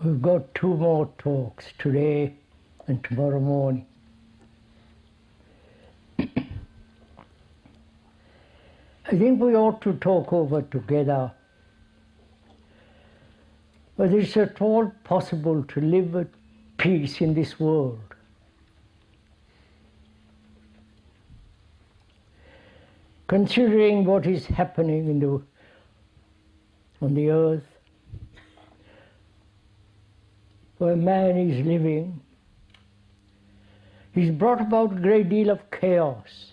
We've got two more talks, today and tomorrow morning. I think we ought to talk over together whether it's at all possible to live at peace in this world. Considering what is happening on the earth, where man is living, he's brought about a great deal of chaos,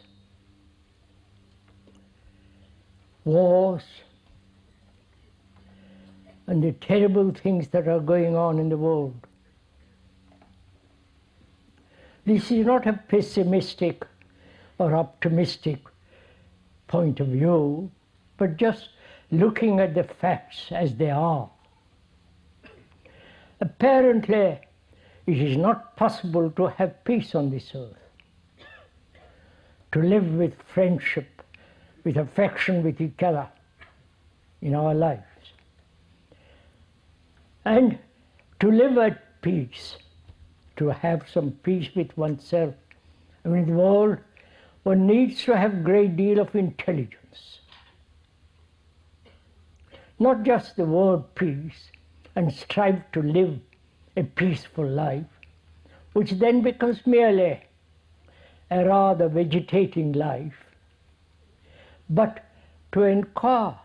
wars, and the terrible things that are going on in the world. This is not a pessimistic or optimistic point of view, but just looking at the facts as they are. Apparently, it is not possible to have peace on this earth, to live with friendship, with affection with each other in our lives, and to live at peace, to have some peace with oneself and with the world. One needs to have a great deal of intelligence. Not just the word peace, and strive to live a peaceful life, which then becomes merely a rather vegetating life, but to inquire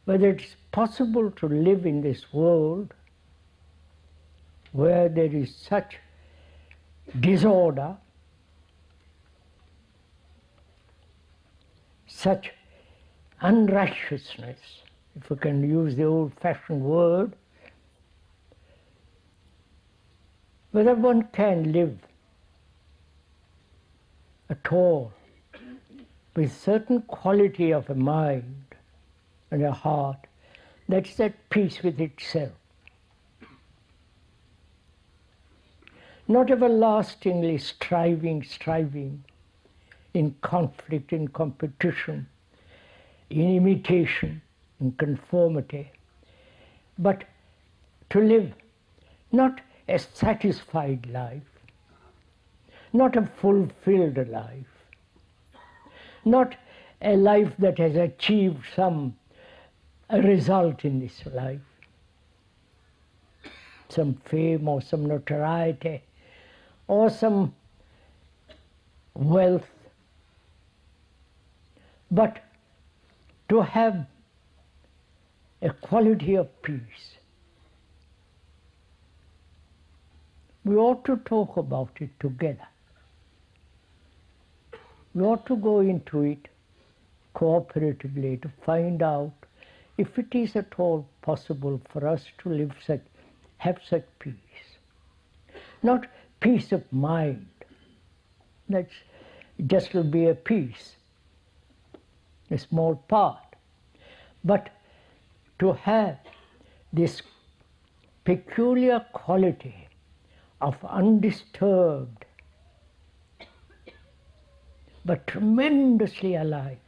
whether it's possible to live in this world where there is such disorder, such unrighteousness, if we can use the old-fashioned word, whether one can live at all with certain quality of a mind and a heart that's at peace with itself. Not everlastingly striving in conflict, in competition, in imitation, in conformity, but to live not a satisfied life, not a fulfilled life, not a life that has achieved a result in this life, some fame or some notoriety or some wealth, but to have a quality of peace. We ought to talk about it together. We ought to go into it cooperatively to find out if it is at all possible for us to have such peace. Not peace of mind, that just will be a peace, a small part, but to have this peculiar quality of undisturbed but tremendously alive,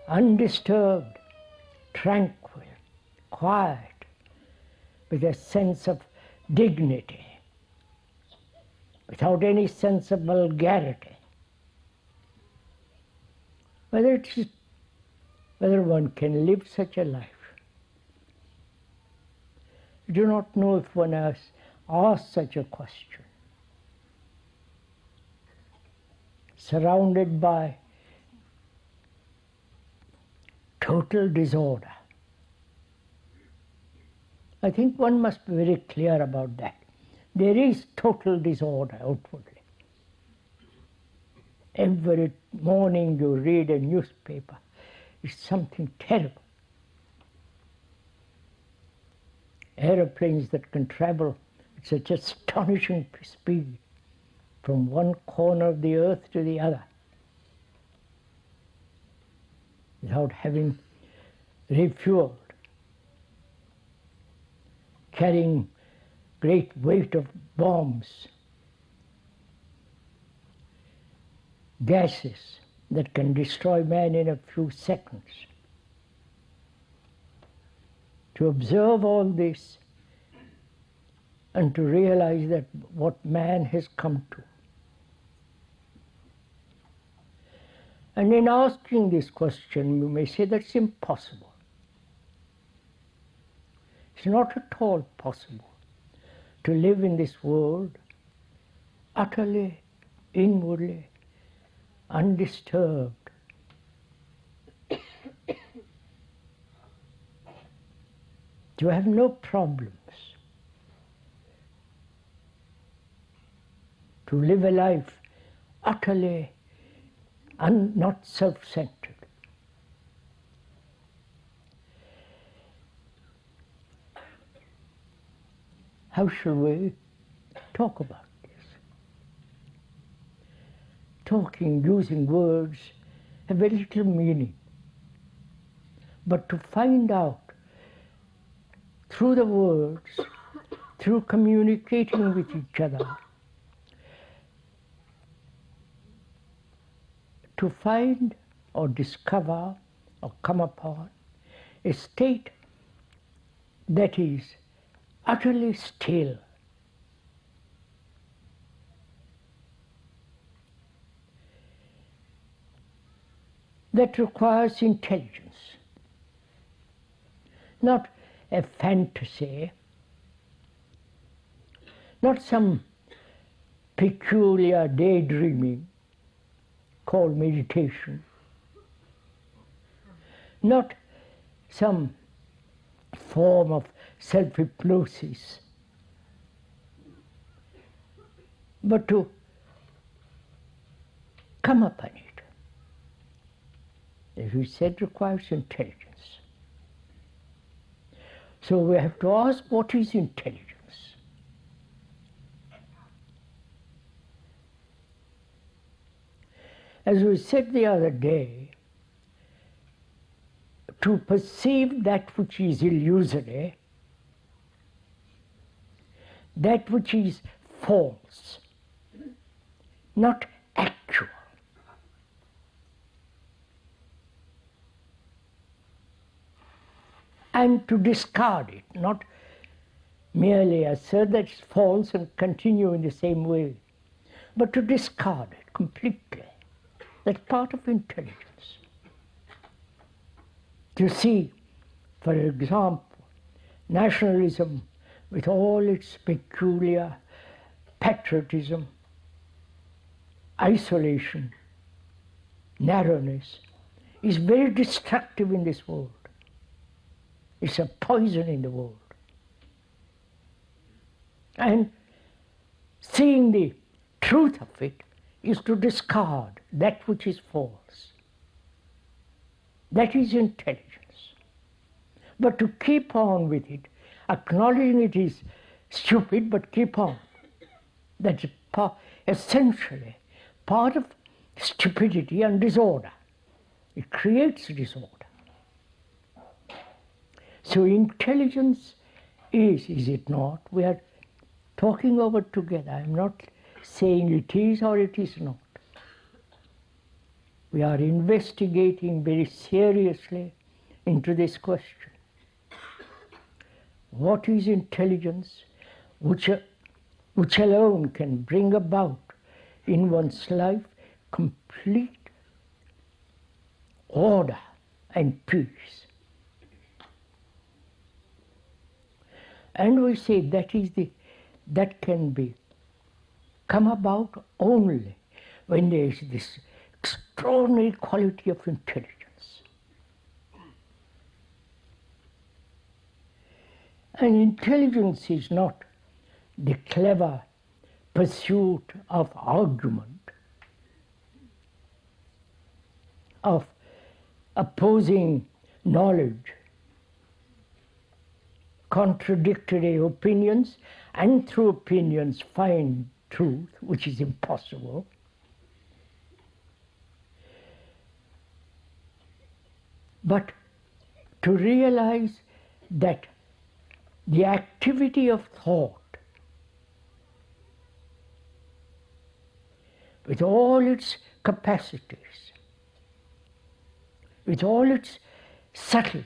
undisturbed, tranquil, quiet, with a sense of dignity, without any sense of vulgarity. Whether one can live such a life, I do not know if one has asked such a question. Surrounded by total disorder. I think one must be very clear about that. There is total disorder outwardly. Every morning you read a newspaper, it's something terrible. Aeroplanes that can travel at such astonishing speed from one corner of the earth to the other without having refueled, carrying great weight of bombs, gases that can destroy man in a few seconds. to observe all this and to realize that what man has come to. And in asking this question, you may say that's impossible. It's not at all possible to live in this world utterly, inwardly, undisturbed. To have no problems. To live a life utterly not self-centered. How shall we talk about this? Talking, using words, have very little meaning. But to find out through the words, through communicating with each other, to find or discover or come upon a state that is utterly still, that requires intelligence, not a fantasy, not some peculiar daydreaming called meditation, not some form of self-hypnosis, but to come upon it. As we said, requires intelligence. So we have to ask, what is intelligence? As we said the other day, to perceive that which is illusory, that which is false, not actual. And to discard it, not merely assert that it's false and continue in the same way, but to discard it completely. That's part of intelligence. To see, for example, nationalism with all its peculiar patriotism, isolation, narrowness, is very destructive in this world. It's a poison in the world. And seeing the truth of it is to discard that which is false. That is intelligence. But to keep on with it, acknowledging it is stupid, but keep on. That's essentially part of stupidity and disorder. It creates disorder. So intelligence is it not? We are talking over together. I'm not saying it is or it is not. We are investigating very seriously into this question. What is intelligence which alone can bring about in one's life complete order and peace? And we say that can come about only when there is this extraordinary quality of intelligence. And intelligence is not the clever pursuit of argument, of opposing knowledge, contradictory opinions, and through opinions find truth, which is impossible. But to realize that the activity of thought, with all its capacities, with all its subtleties,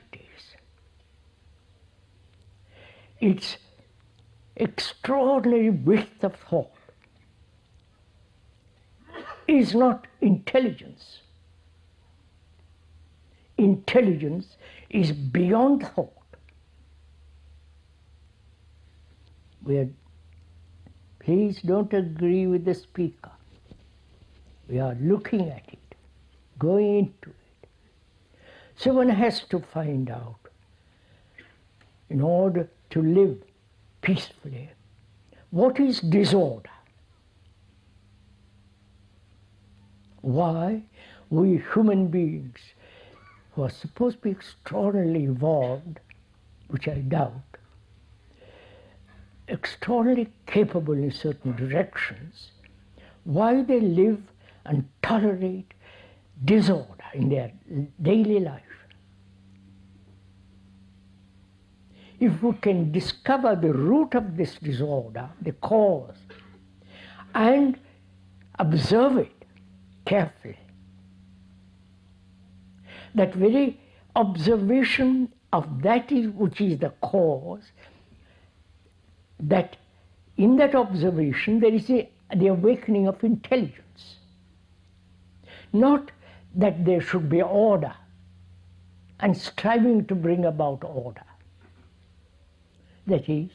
its extraordinary width of thought is not intelligence. Intelligence is beyond thought. Please don't agree with the speaker. We are looking at it, going into it. So one has to find out, in order to live peacefully, what is disorder? Why we human beings, who are supposed to be extraordinarily evolved, which I doubt, extraordinarily capable in certain directions, why they live and tolerate disorder in their daily life. If we can discover the root of this disorder, the cause, and observe it carefully, that very observation of that which is the cause, that in that observation there is the awakening of intelligence. Not that there should be order and striving to bring about order. That is,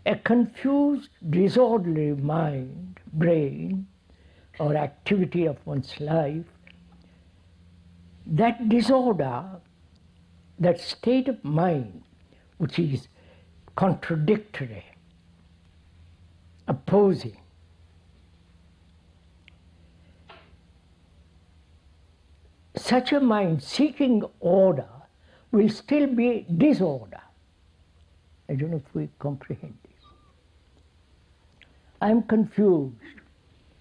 a confused, disorderly mind, brain, or activity of one's life, that disorder, that state of mind which is contradictory, opposing, such a mind seeking order will still be disorder. I don't know if we comprehend this. I am confused,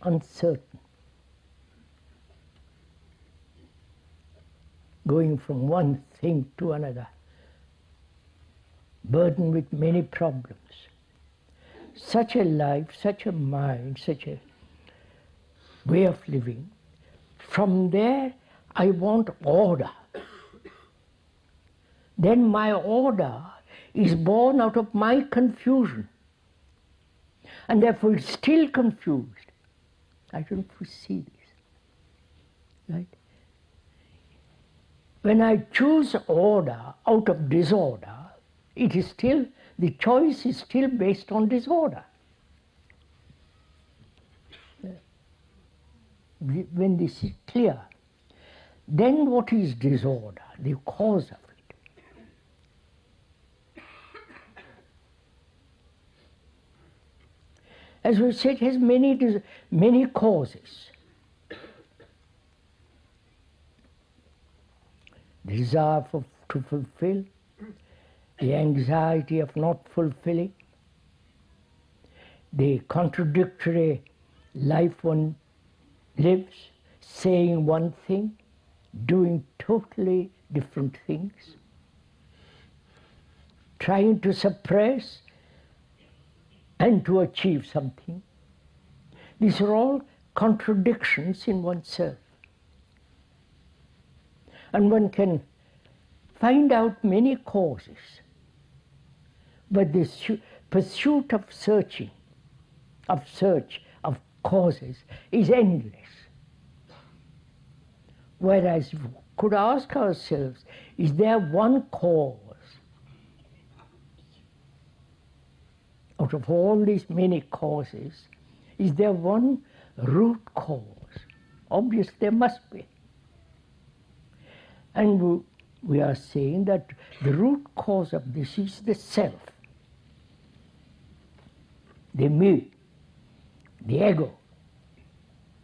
uncertain, going from one thing to another, burdened with many problems. Such a life, such a mind, such a way of living, from there I want order. Then my order is born out of my confusion, and therefore it's still confused. I don't foresee this, right? When I choose order out of disorder, it is still, the choice is still based on disorder. When this is clear, then what is disorder? The cause of it. As we said, it has many causes. The desire to fulfill, the anxiety of not fulfilling, the contradictory life one lives, saying one thing, doing totally different things, trying to suppress and to achieve something. These are all contradictions in oneself. And one can find out many causes, but this pursuit of search of causes is endless. Whereas we could ask ourselves, is there one cause out of all these many causes? Is there one root cause? Obviously there must be. And we are saying that the root cause of this is the self, the me, the ego,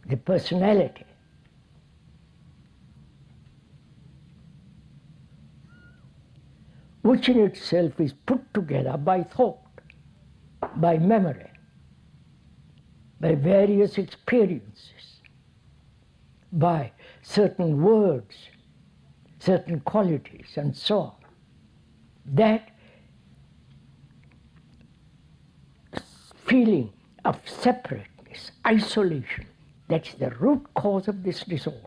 the personality. Which in itself is put together by thought, by memory, by various experiences, by certain words, certain qualities, and so on. That feeling of separateness, isolation, that's the root cause of this disorder.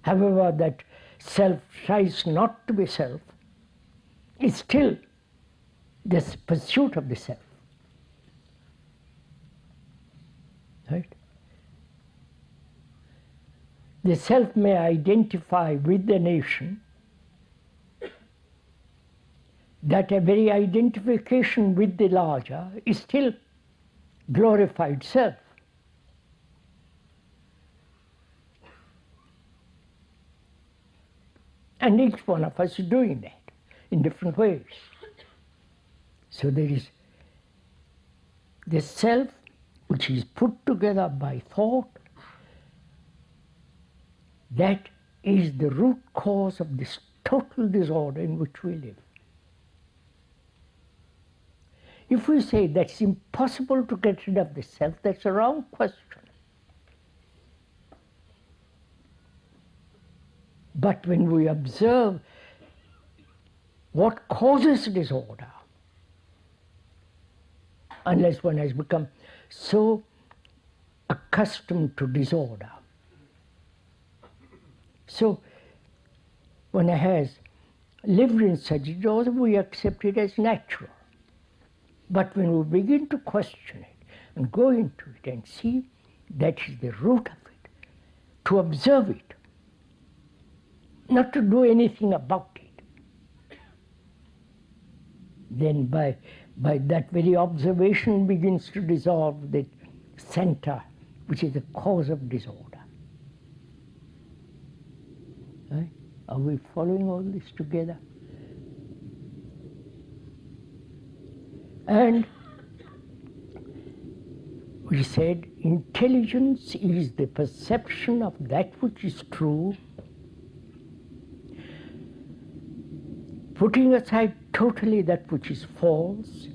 however that self tries not to be self, is still this pursuit of the self. Right? The self may identify with the nation, that a very identification with the larger is still glorified self. And each one of us is doing that in different ways. So there is the self which is put together by thought, that is the root cause of this total disorder in which we live. If we say that's impossible to get rid of the self, that's a wrong question. But when we observe what causes disorder, unless one has become so accustomed to disorder, so one has lived in such disorder, we accept it as natural. But when we begin to question it and go into it and see that is the root of it, to observe it, not to do anything about it, then by that very observation begins to dissolve the center, which is the cause of disorder. Right? Are we following all this together? And we said intelligence is the perception of that which is true, putting aside totally that which is false,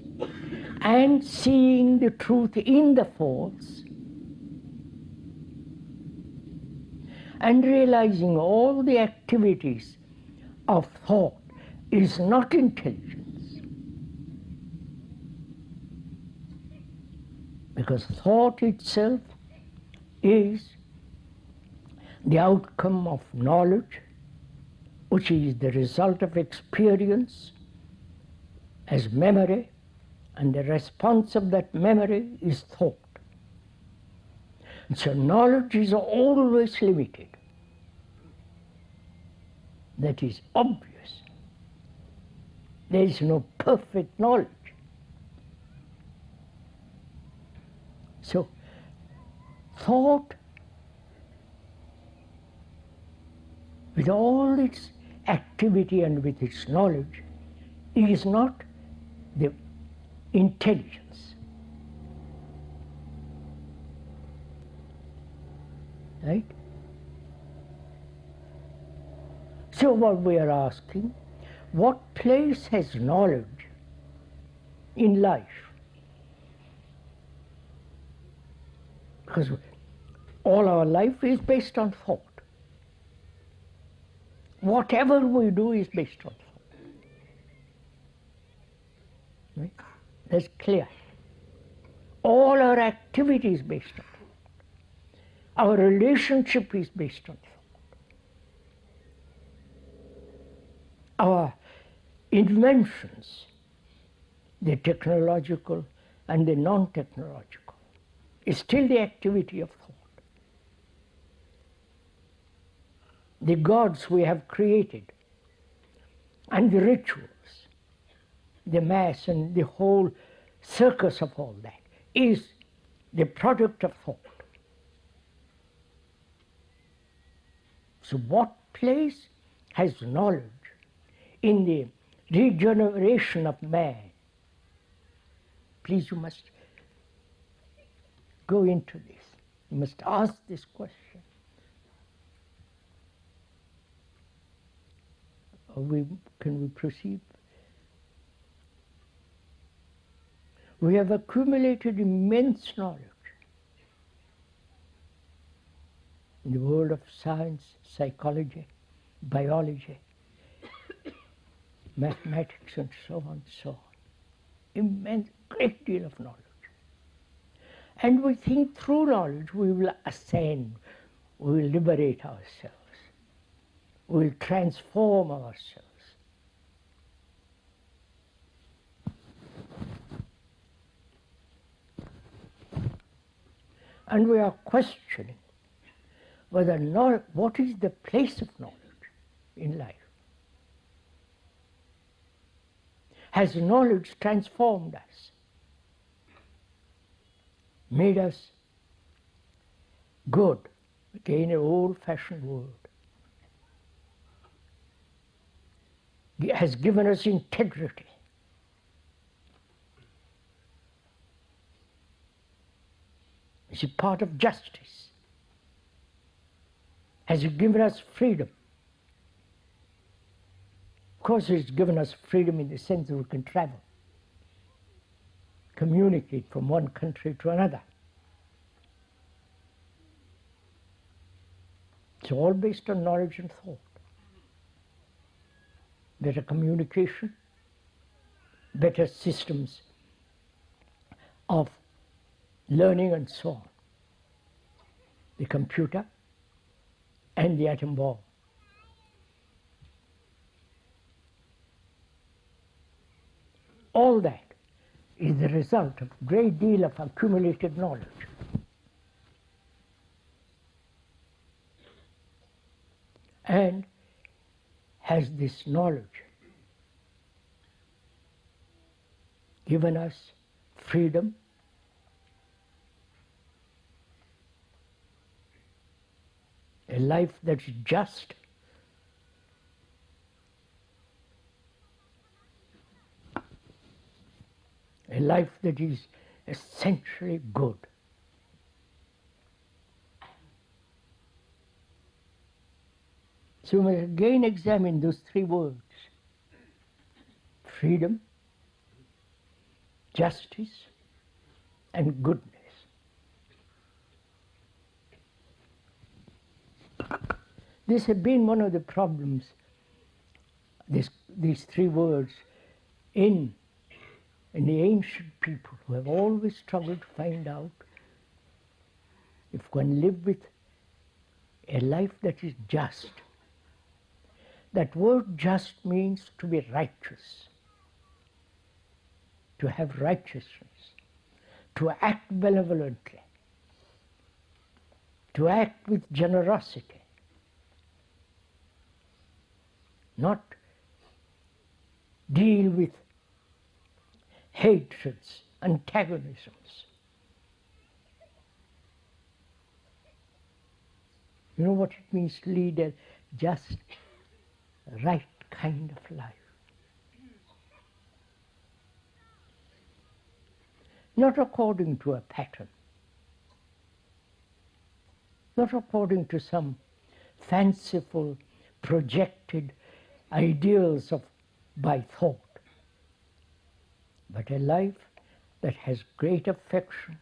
and seeing the truth in the false, and realizing all the activities of thought is not intelligence. Because thought itself is the outcome of knowledge, which is the result of experience as memory, and the response of that memory is thought. And so knowledge is always limited. That is obvious. There is no perfect knowledge. So, thought, with all its activity and with its knowledge, is not the intelligence. Right? So what we are asking, what place has knowledge in life? Because all our life is based on thought. Whatever we do is based on thought. Right? That's clear. All our activity is based on thought. Our relationship is based on thought. Our inventions, the technological and the non-technological, is still the activity of thought. The gods we have created, and the rituals, the mass and the whole circus of all that, is the product of thought. So what place has knowledge in the regeneration of man? Please, you must go into this. You must ask this question. Can we proceed? We have accumulated immense knowledge in the world of science, psychology, biology, mathematics, and so on, so on. Immense, great deal of knowledge. And we think through knowledge we will ascend, we will liberate ourselves. we'll transform ourselves. And we are questioning whether what is the place of knowledge in life. Has knowledge transformed us, made us good, again an old-fashioned word, has given us integrity, is a part of justice, has it given us freedom? Of course it's given us freedom in the sense that we can travel, communicate from one country to another. It's all based on knowledge and thought. Better communication, better systems of learning and so on. The computer and the atom bomb. All that is the result of a great deal of accumulated knowledge. And has this knowledge given us freedom, a life that is just, a life that is essentially good. So we must again examine those three words: freedom, justice, and goodness. This has been one of the problems, these three words, in the ancient people, who have always struggled to find out if one live with a life that is just. That word just means to be righteous, to have righteousness, to act benevolently, to act with generosity, not deal with hatreds, antagonisms. You know what it means to lead a just, right kind of life. Not according to a pattern, not according to some fanciful, projected ideals by thought, but a life that has great affection,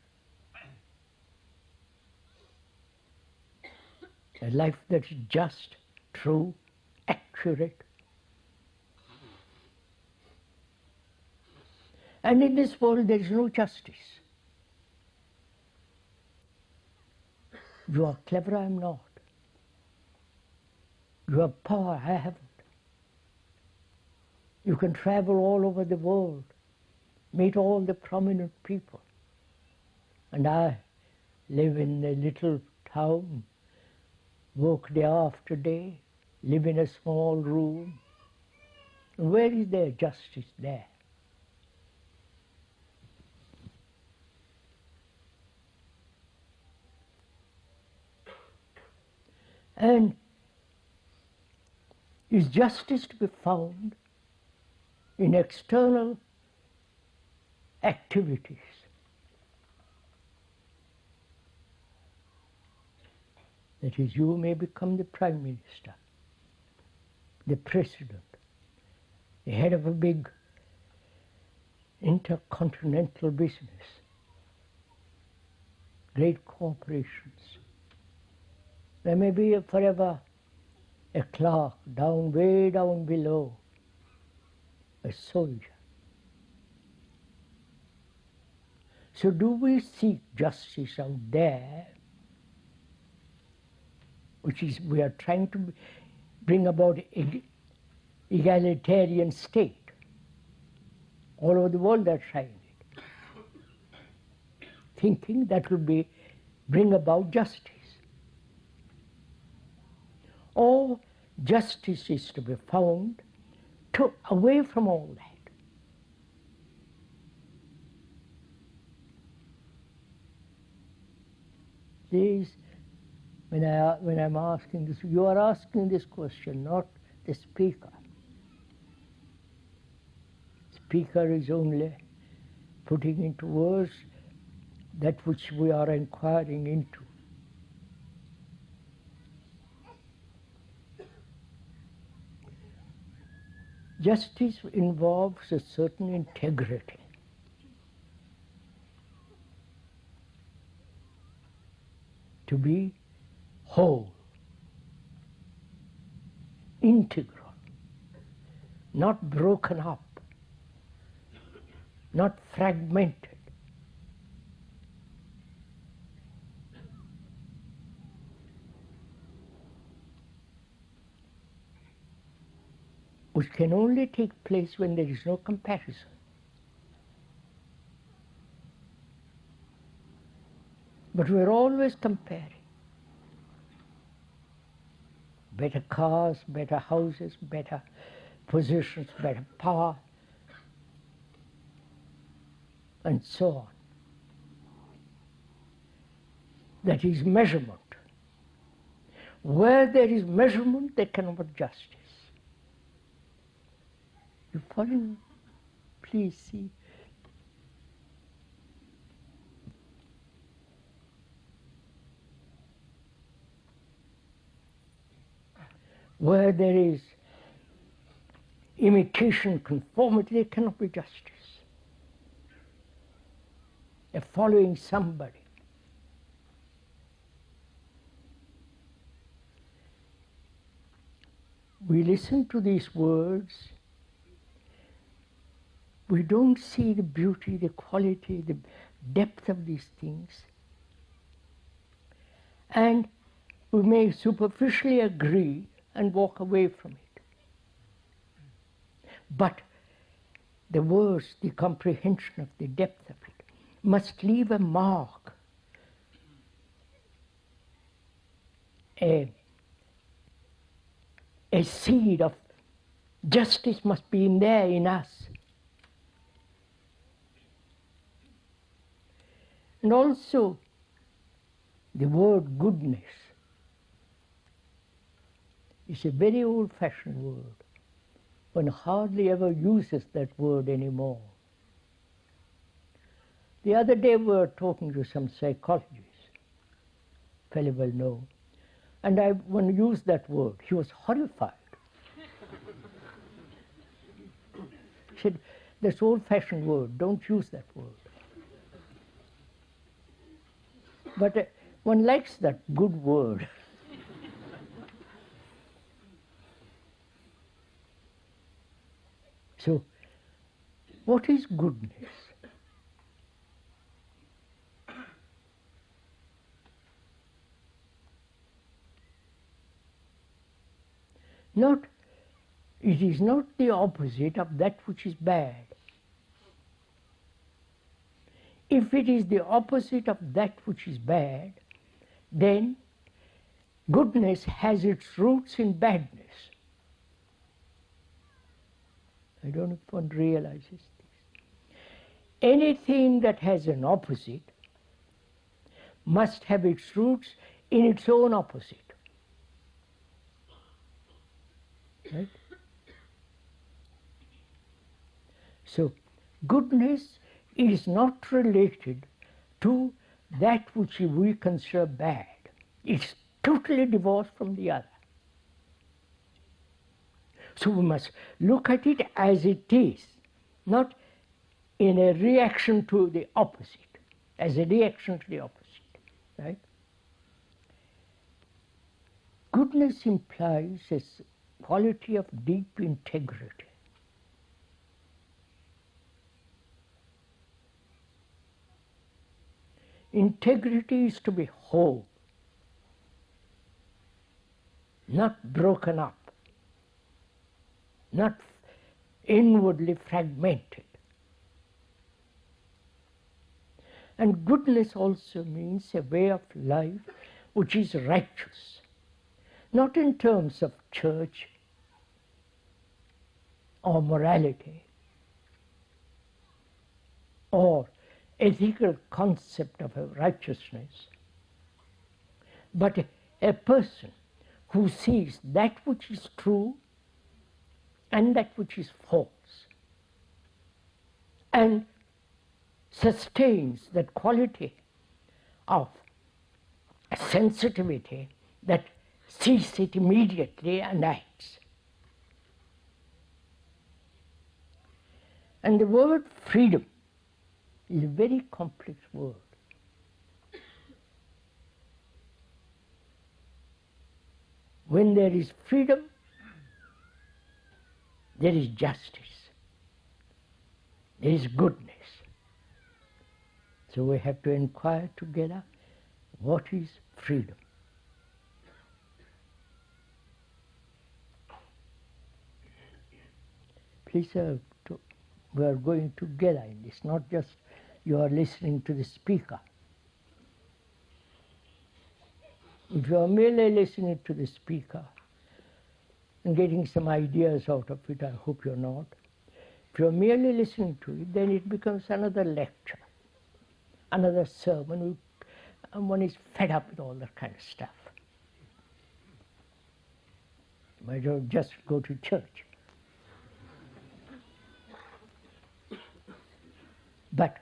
a life that is just, true, accurate. And in this world there is no justice. You are clever, I am not. You have power, I haven't. You can travel all over the world, meet all the prominent people. And I live in a little town, work day after day, live in a small room. Where is there justice there? And is justice to be found in external activities? That is, you may become the Prime Minister, the President, the head of a big intercontinental business, great corporations. There may be forever a clerk way down below, a soldier. So do we seek justice out there, which is we are trying to bring about egalitarian state. All over the world they're trying it, thinking that will bring about justice. Or justice is to be found away from all that. These, when I'm asking this, you are asking this question, not the speaker. Speaker is only putting into words that which we are inquiring into. Justice involves a certain integrity. To be whole, integral, not broken up, not fragmented. Which can only take place when there is no comparison. But we're always comparing. Better cars, better houses, better positions, better power, and so on. That is measurement. Where there is measurement, there cannot be justice. You follow? Please see. Where there is imitation, conformity, there cannot be justice. A following somebody. We listen to these words, we don't see the beauty, the quality, the depth of these things. And we may superficially agree and walk away from it. But the words, the comprehension of the depth of it, must leave a mark, a seed of justice must be in there in us. And also the word goodness is a very old-fashioned word. One hardly ever uses that word anymore. The other day we were talking to some psychologists, fairly well known, and when I used that word, he was horrified. He said, "That's old-fashioned word, don't use that word." But one likes that good word. So, what is goodness? It is not the opposite of that which is bad. If it is the opposite of that which is bad, then goodness has its roots in badness. I don't know if one realizes this. Anything that has an opposite must have its roots in its own opposite. Right? So, goodness is not related to that which we consider bad. It's totally divorced from the other. So we must look at it as it is, not in a reaction to the opposite, as a reaction to the opposite, right? Goodness implies a quality of deep integrity. Integrity is to be whole, not broken up. not inwardly fragmented. And goodness also means a way of life which is righteous, not in terms of church or morality or ethical concept of a righteousness, but a person who sees that which is true and that which is false, and sustains that quality of sensitivity that sees it immediately and acts. And the word freedom is a very complex word. When there is freedom, there is justice, there is goodness. So we have to inquire together, what is freedom? Please, we are going together in this, not just you are listening to the speaker. If you are merely listening to the speaker and getting some ideas out of it, I hope you're not. If you're merely listening to it, then it becomes another lecture, another sermon, and one is fed up with all that kind of stuff. Might as well just go to church. But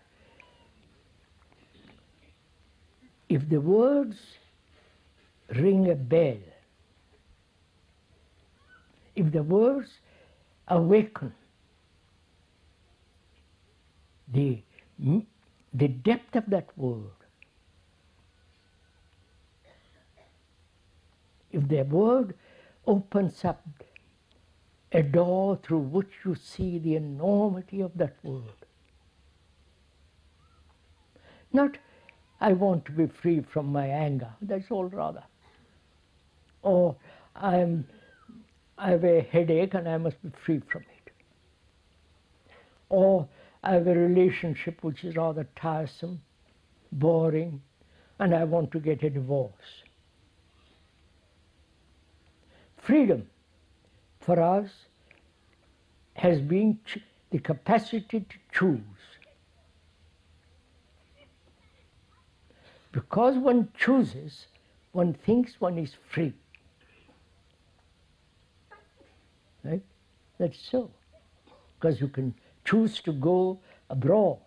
if the words ring a bell, if the words awaken the depth of that word, if the word opens up a door through which you see the enormity of that word, not, I want to be free from my anger, that's all rather. Or I have a headache and I must be free from it. Or I have a relationship which is rather tiresome, boring, and I want to get a divorce. Freedom for us has been the capacity to choose. Because one chooses, one thinks one is free. Right? That's so. Because you can choose to go abroad.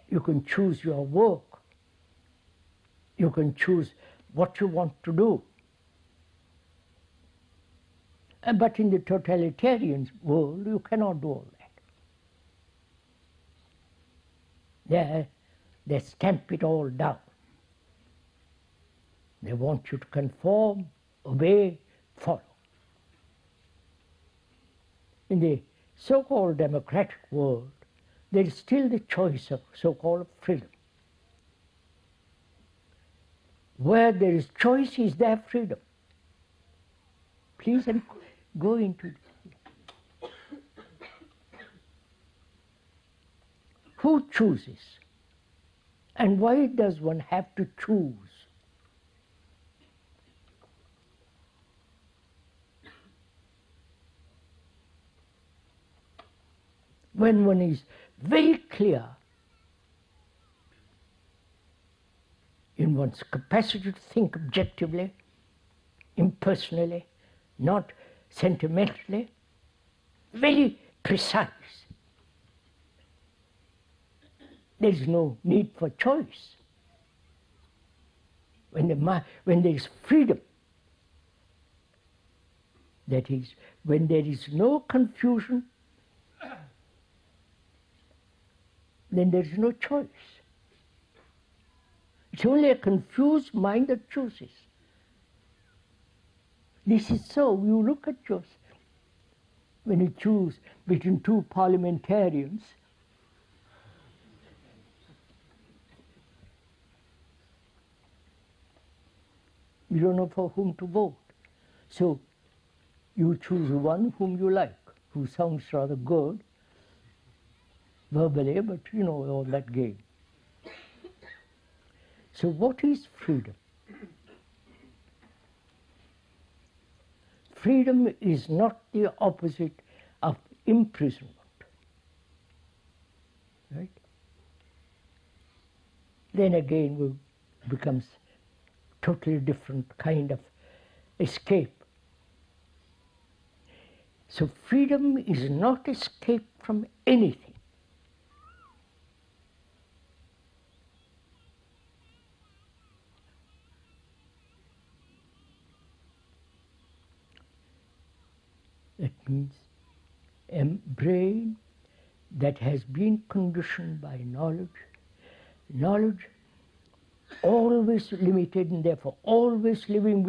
You can choose your work. You can choose what you want to do. But in the totalitarian world, you cannot do all that. They stamp it all down. They want you to conform, obey, follow. In the so-called democratic world, there is still the choice of so-called freedom. Where there is choice, is there freedom? Please go into it. Who chooses? And why does one have to choose? When one is very clear in one's capacity to think objectively, impersonally, not sentimentally, very precise. There is no need for choice. When there is freedom, that is, when there is no confusion, then there is no choice. It's only a confused mind that chooses. This is so. You look at yourself. When you choose between two parliamentarians, you don't know for whom to vote. So You choose one whom you like, who sounds rather good verbally, but you know all that game. So what is freedom? Freedom is not the opposite of imprisonment. Right? Then again it becomes totally different kind of escape. So freedom is not escape from anything. That means a brain that has been conditioned by knowledge always limited and therefore always living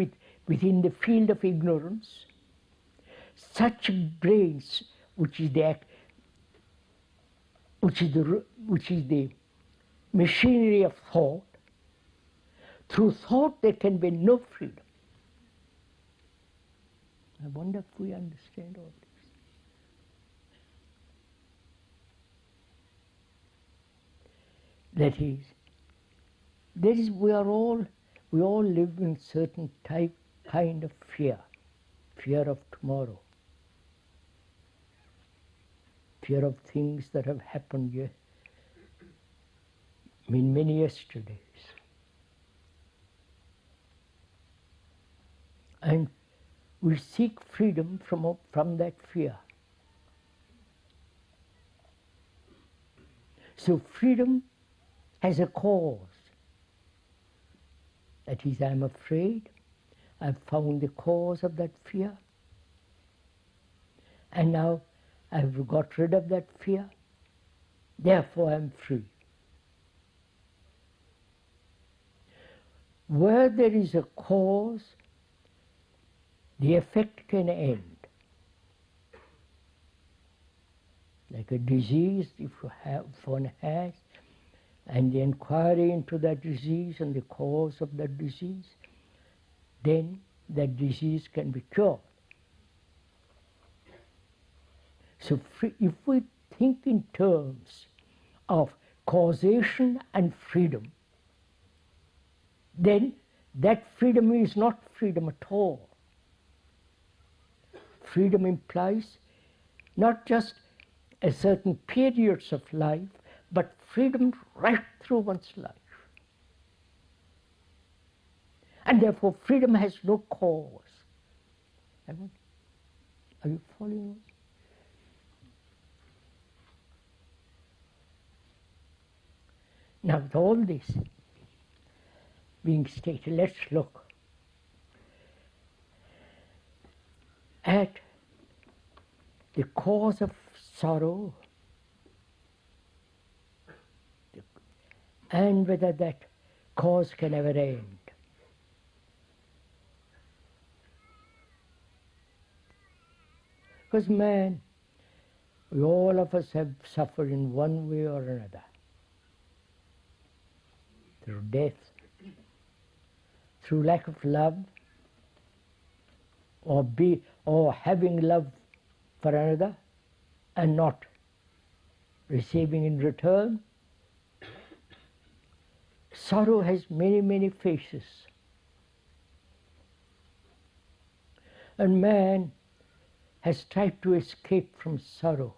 within the field of ignorance, such brains, which is the machinery of thought, through thought there can be no freedom. I wonder if we understand all this. That is, we all live in certain kind of fear of tomorrow, fear of things that have happened in many yesterdays. And we seek freedom from that fear. So freedom has a cause. That is, I'm afraid, I've found the cause of that fear, and now I've got rid of that fear, therefore I'm free. Where there is a cause, the effect can end. Like a disease, if one has, and the inquiry into that disease and the cause of that disease, then that disease can be cured. So if we think in terms of causation and freedom, then that freedom is not freedom at all. Freedom implies not just a certain periods of life, but freedom right through one's life. And therefore freedom has no cause. Are you following me? Now with all this being stated, let's look at the cause of sorrow and whether that cause can ever end. Because man, all of us have suffered in one way or another. Through death, through lack of love, or having love for another and not receiving in return. Sorrow has many, many faces. And man has tried to escape from sorrow.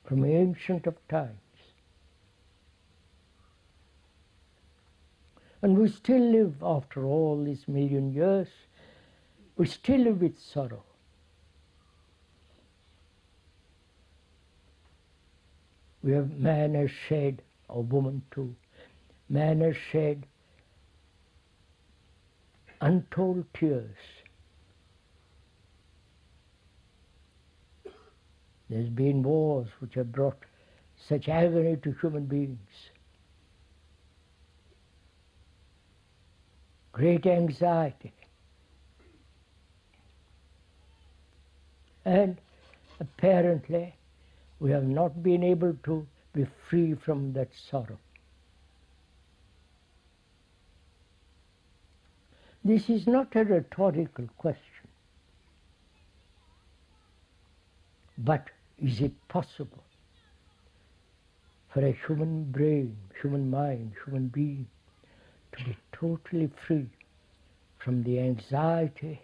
From ancient of times. And we still live, after all these million years, we still live with sorrow. Man has shed, or woman too, man has shed untold tears. There's been wars which have brought such agony to human beings. Great anxiety. And apparently we have not been able to be free from that sorrow. This is not a rhetorical question, but is it possible for a human brain, human mind, human being to be totally free from the anxiety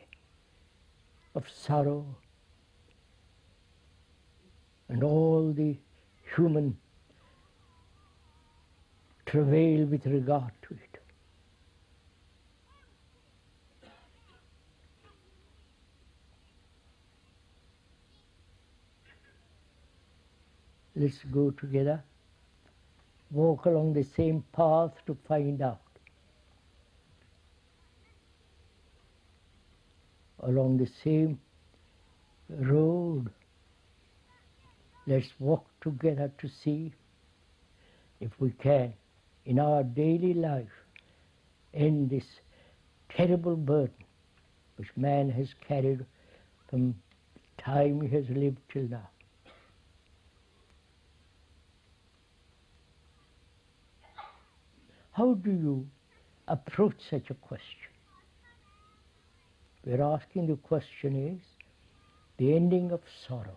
of sorrow and all the human travail with regard to it? Let's go together, walk along the same path to find out. Along the same road, let's walk together to see if we can, in our daily life, end this terrible burden which man has carried from the time he has lived till now. How do you approach such a question? We're asking the question is the ending of sorrow.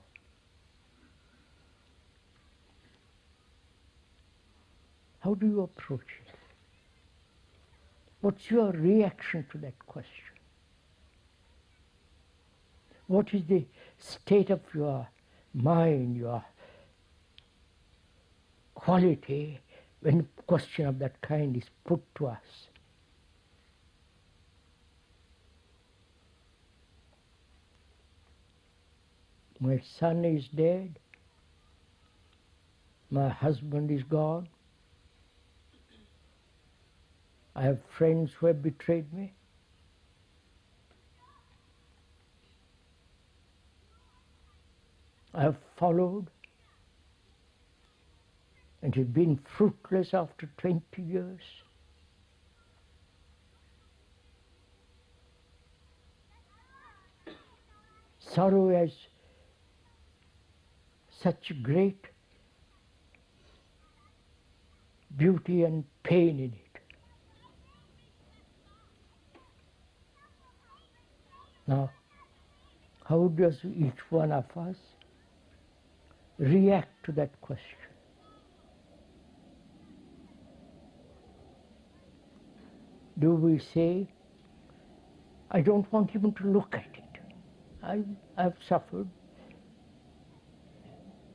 How do you approach it? What's your reaction to that question? What is the state of your mind, your quality, when a question of that kind is put to us? My son is dead. My husband is gone. I have friends who have betrayed me. I have followed, and it's been fruitless after 20 years. Sorrow has such great beauty and pain in it. Now, how does each one of us react to that question? Do we say, I don't want even to look at it. I've suffered.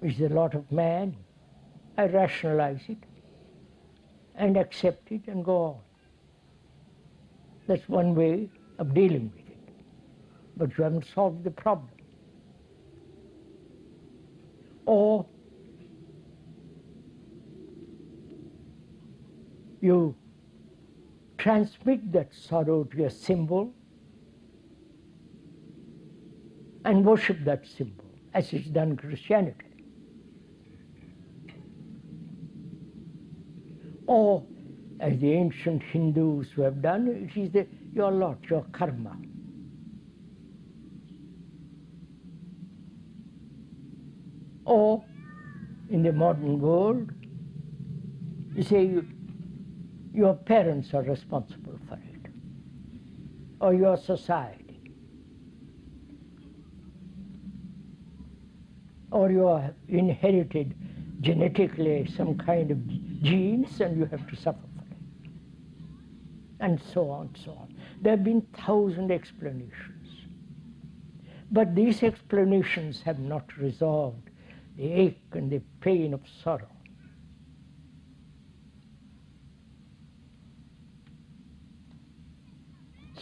It's a lot of man. I rationalize it and accept it and go on. That's one way of dealing with it. But you haven't solved the problem. Or you transmit that sorrow to a symbol and worship that symbol, as is done in Christianity. Or, as the ancient Hindus who have done, it is your lot, your karma. Or, in the modern world, you say your parents are responsible for it, or your society, or you have inherited genetically some kind of genes and you have to suffer for it, and so on, so on. There have been 1,000 explanations, but these explanations have not resolved the ache and the pain of sorrow.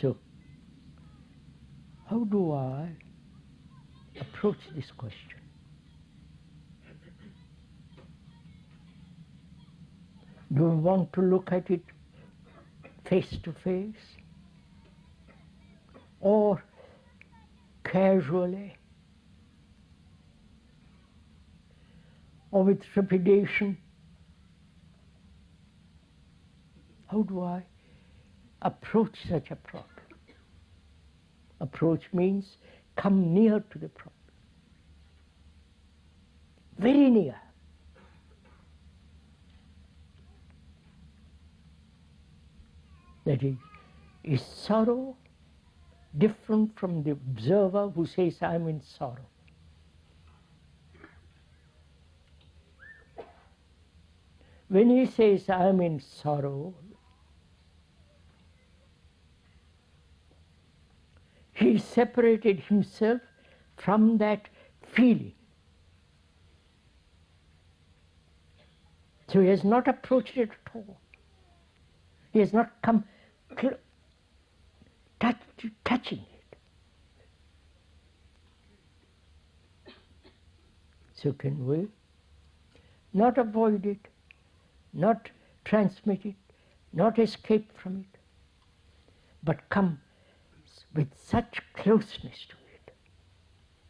So, how do I approach this question? Do we want to look at it face to face, or casually, or with trepidation? How do I approach such a problem? Approach means come near to the problem, very near. That is, Is sorrow different from the observer who says, I'm in sorrow? When he says, I'm in sorrow, he separated himself from that feeling. So he has not approached it at all. He has not come touching it. So can we not avoid it, not transmit it, not escape from it, but come with such closeness to it,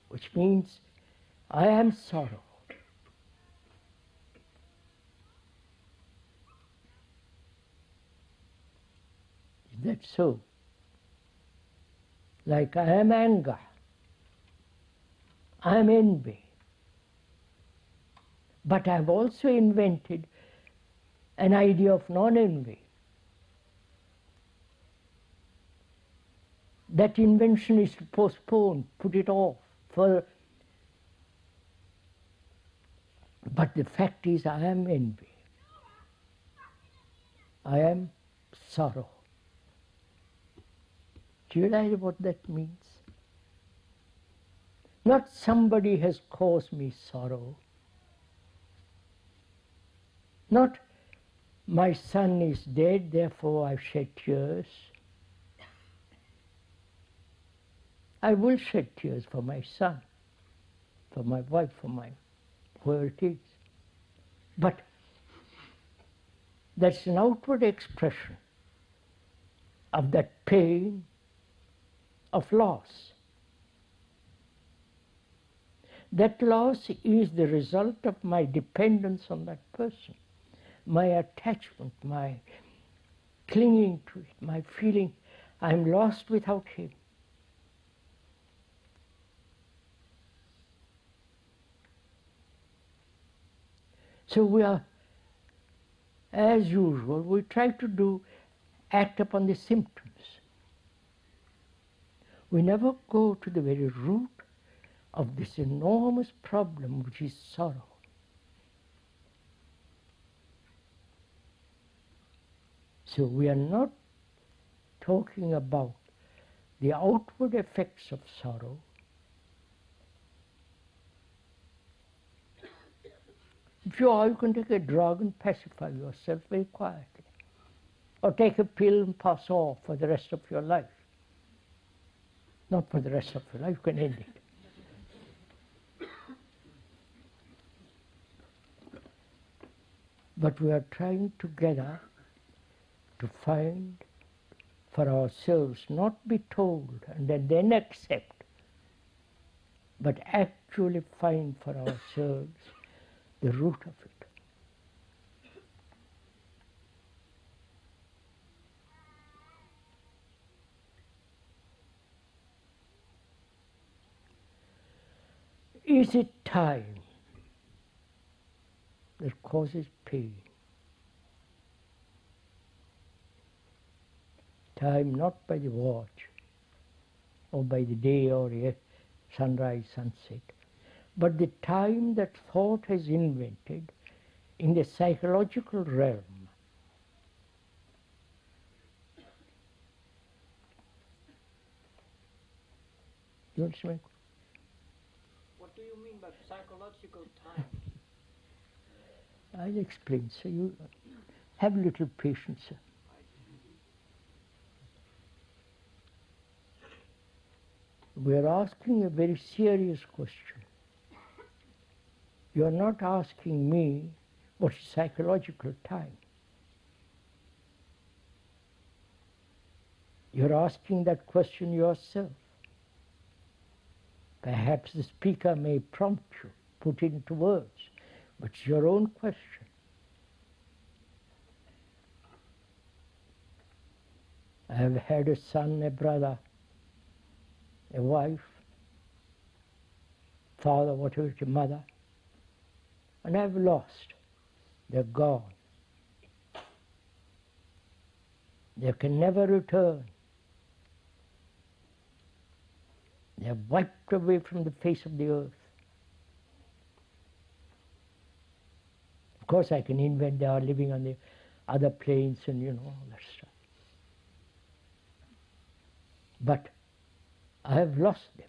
which means I am sorrow. Is that so? Like I am anger, I am envy. But I have also invented an idea of non-envy. That invention is to postpone, put it off further. But the fact is, I am envy. I am sorrow. Do you realize what that means? Not somebody has caused me sorrow. Not my son is dead, therefore I shed tears. I will shed tears for my son, for my wife, for my whoever it is. But that's an outward expression of that pain of loss. That loss is the result of my dependence on that person, my attachment, my clinging to it, my feeling I'm lost without him. So we are, as usual, we try to act upon the symptoms. We never go to the very root of this enormous problem, which is sorrow. So we are not talking about the outward effects of sorrow. If you are, you can take a drug and pacify yourself very quietly. Or take a pill and pass off for the rest of your life. Not for the rest of your life, you can end it. But we are trying together to find for ourselves, not be told and then accept, but actually find for ourselves the root of it. Is it time that causes pain? Time not by the watch, or by the day or a sunrise, sunset, but the time that thought has invented in the psychological realm. You understand? What do you mean by psychological time? I'll explain, so you have a little patience, sir. We are asking a very serious question. You are not asking me what is psychological time. You are asking that question yourself. Perhaps the speaker may prompt you, put it into words, but it's your own question. I have had a son, a brother, a wife, father, whatever it is, mother, and I've lost. They're gone. They can never return. They are wiped away from the face of the earth. Of course, I can invent they are living on the other planes and all that stuff. But I have lost them.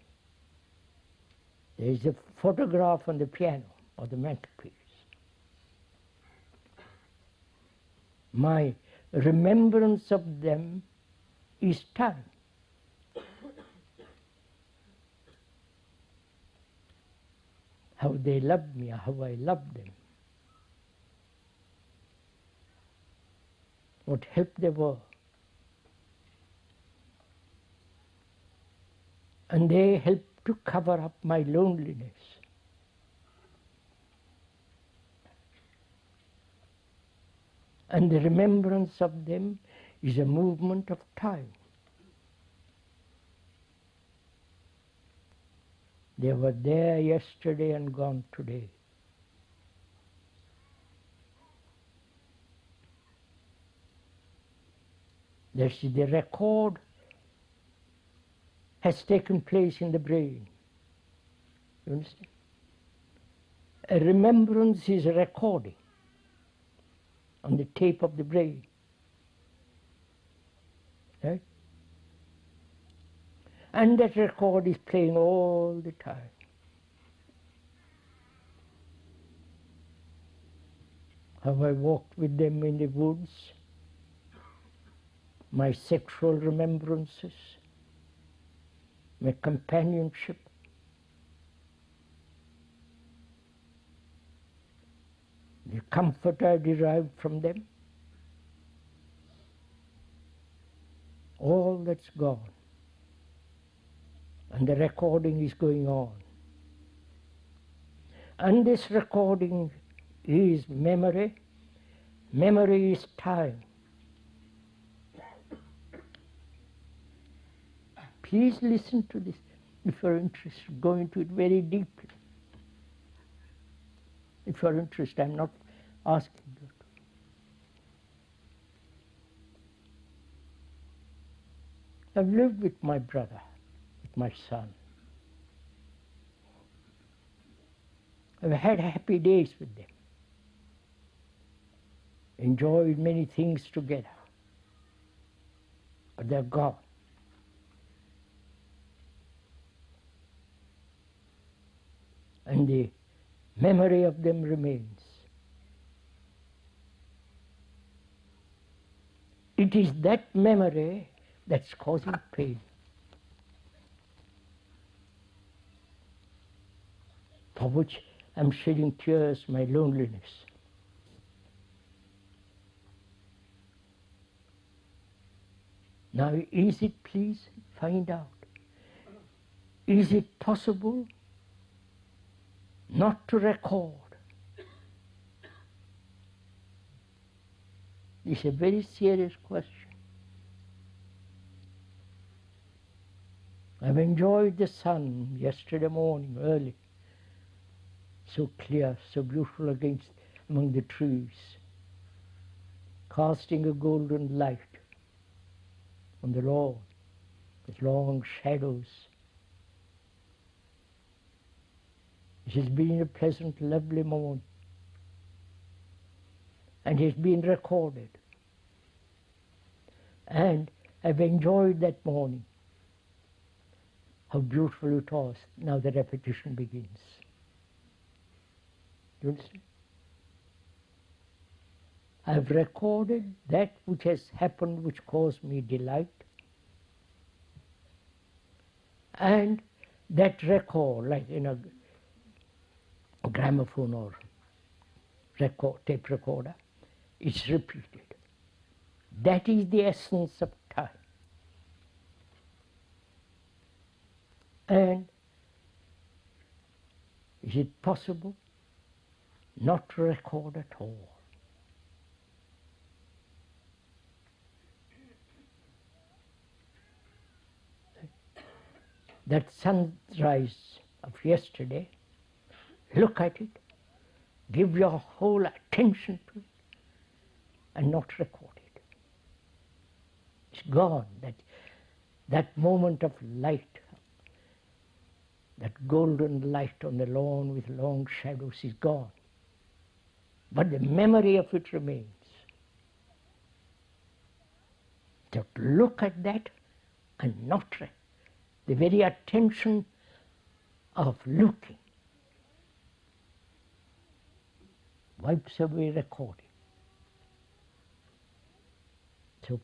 There is a photograph on the piano or the mantelpiece. My remembrance of them is time. How they loved me, how I loved them. What help they were. And they helped to cover up my loneliness. And the remembrance of them is a movement of time. They were there yesterday and gone today. That's the record has taken place in the brain. You understand? A remembrance is a recording on the tape of the brain. Right? And that record is playing all the time. How I walked with them in the woods, my sexual remembrances, my companionship, the comfort I derived from them, all that's gone. And the recording is going on. And this recording is memory. Memory is time. Please listen to this if you're interested. Go into it very deeply. If you're interested, I'm not asking you to. I've lived with my brother, with my son. I've had happy days with them. Enjoyed many things together. But they're gone. And the memory of them remains. It is that memory that's causing pain. For which I'm shedding tears, my loneliness. Now, is it, please, find out, is it possible not to record? It's a very serious question. I've enjoyed the sun yesterday morning early, so clear, so beautiful among the trees, casting a golden light on the lawn with long shadows. It has been a pleasant, lovely morning, and it has been recorded. And I've enjoyed that morning. How beautiful it was. Now the repetition begins. Do you understand? I've recorded that which has happened, which caused me delight. And that record, like in a gramophone or tape recorder, is repeated. That is the essence of time. And is it possible not to record at all? That sunrise of yesterday, look at it, give your whole attention to it, and not record it. It's gone, that moment of light, That golden light on the lawn with long shadows is gone. But the memory of it remains. To look at that and not the very attention of looking wipes away recording. So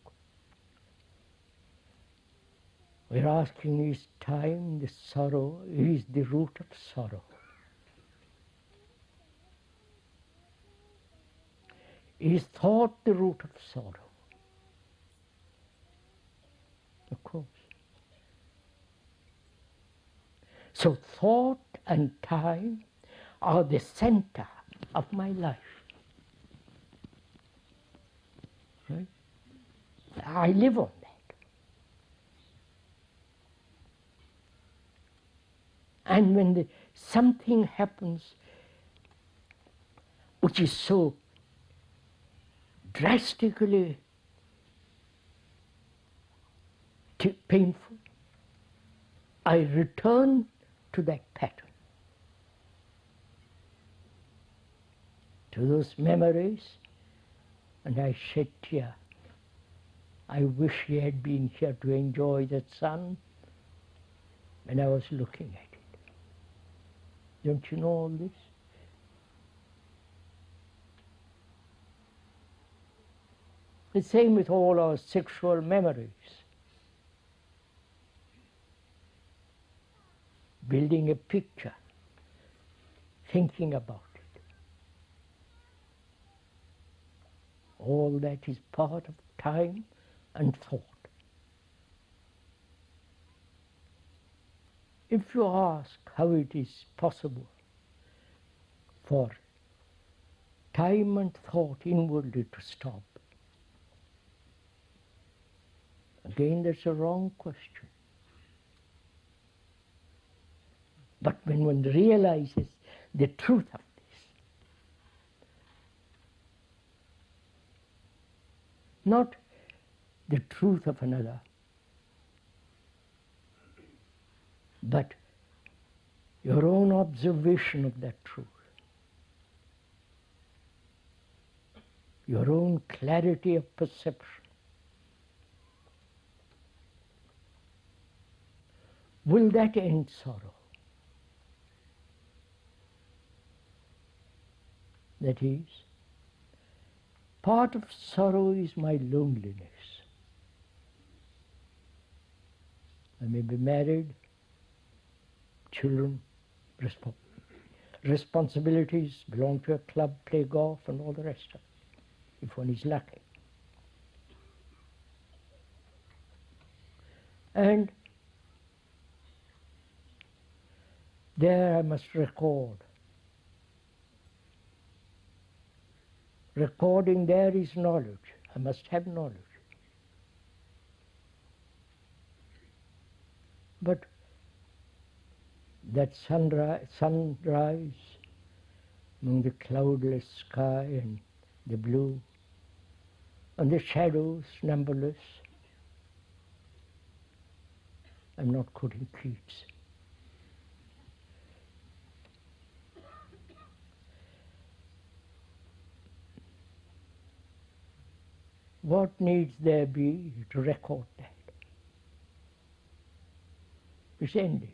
we're asking, is time the sorrow, is the root of sorrow? Is thought the root of sorrow? Of course. So thought and time are the center of my life. Right? I live on that. And when something happens which is so drastically painful, I return to that pattern, to those memories, and I shed tear. I wish he had been here to enjoy that sun when I was looking at it. Don't you know all this? The same with all our sexual memories. Building a picture, thinking about it. All that is part of time and thought. If you ask how it is possible for time and thought inwardly to stop, again that's a wrong question. But when one realizes the truth of this, not the truth of another, but your own observation of that truth, your own clarity of perception, will that end sorrow? That is, part of sorrow is my loneliness. I may be married, children, responsibilities, belong to a club, play golf, and all the rest of it, if one is lucky. And there I must record. Recording there is knowledge. I must have knowledge. But that sunrise among the cloudless sky and the blue, and the shadows numberless. I'm not quoting Keats. What needs there be to record that? It's ended.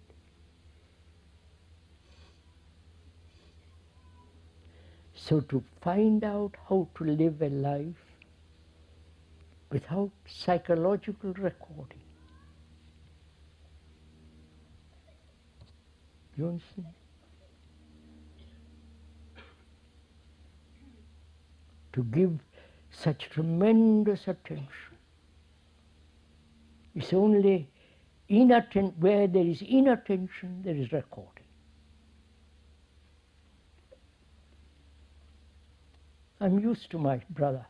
So to find out how to live a life without psychological recording, you understand? To give such tremendous attention. It's only where there is inattention, there is recording. I'm used to my brother,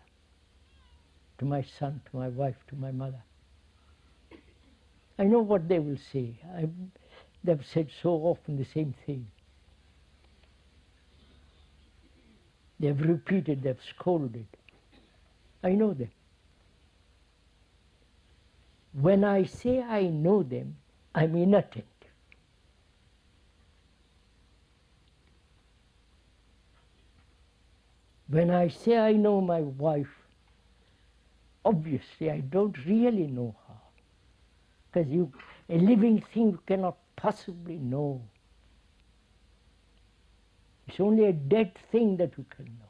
to my son, to my wife, to my mother. I know what they will say. They've said so often the same thing. They've repeated, they've scolded. I know them. When I say I know them, I'm inattentive. When I say I know my wife, obviously I don't really know her. Because a living thing you cannot possibly know. It's only a dead thing that you can know.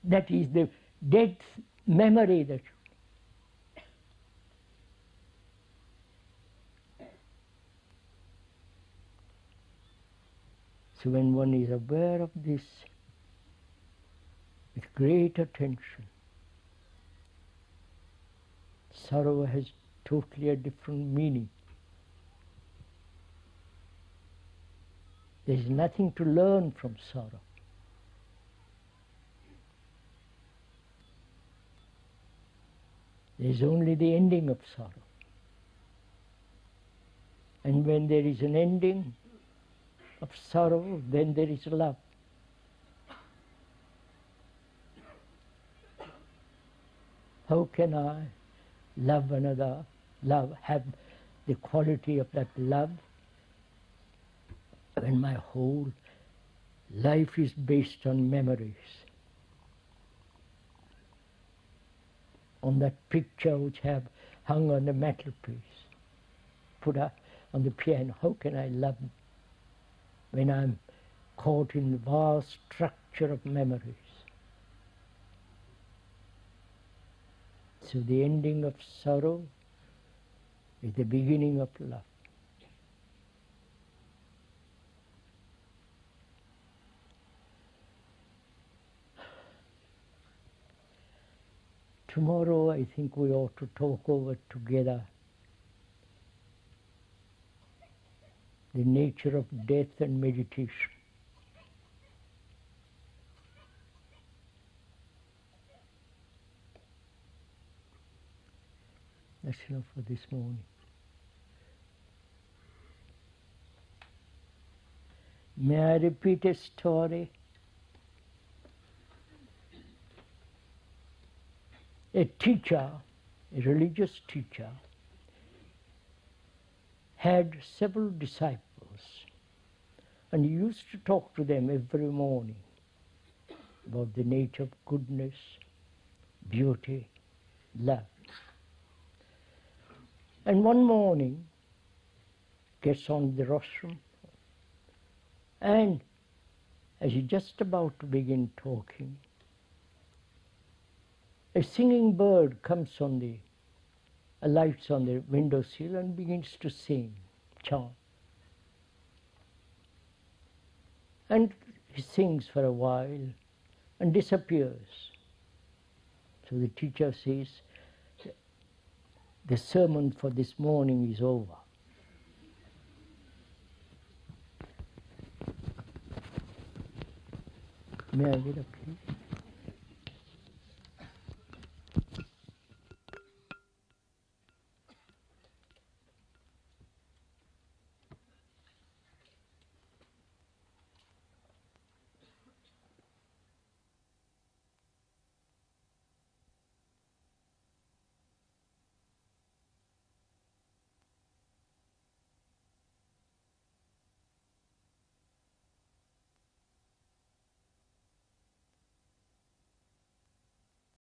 That is the dead memory that you. So when one is aware of this with great attention, sorrow has totally a different meaning. There is nothing to learn from sorrow. There is only the ending of sorrow. And when there is an ending of sorrow, then there is love. How can I love another, have the quality of that love when my whole life is based on memories? On that picture which I have hung on the mantelpiece, put up on the piano, how can I love when I'm caught in the vast structure of memories? So the ending of sorrow is the beginning of love. Tomorrow I think we ought to talk over together the nature of death and meditation. That's enough for this morning. May I repeat a story? A teacher, a religious teacher, had several disciples, and he used to talk to them every morning about the nature of goodness, beauty, love. And one morning, gets on the rostrum, and as he's just about to begin talking, a singing bird comes on the, alights on the windowsill and begins to sing, chant. And he sings for a while and disappears. So the teacher says, the sermon for this morning is over. May I get up, please?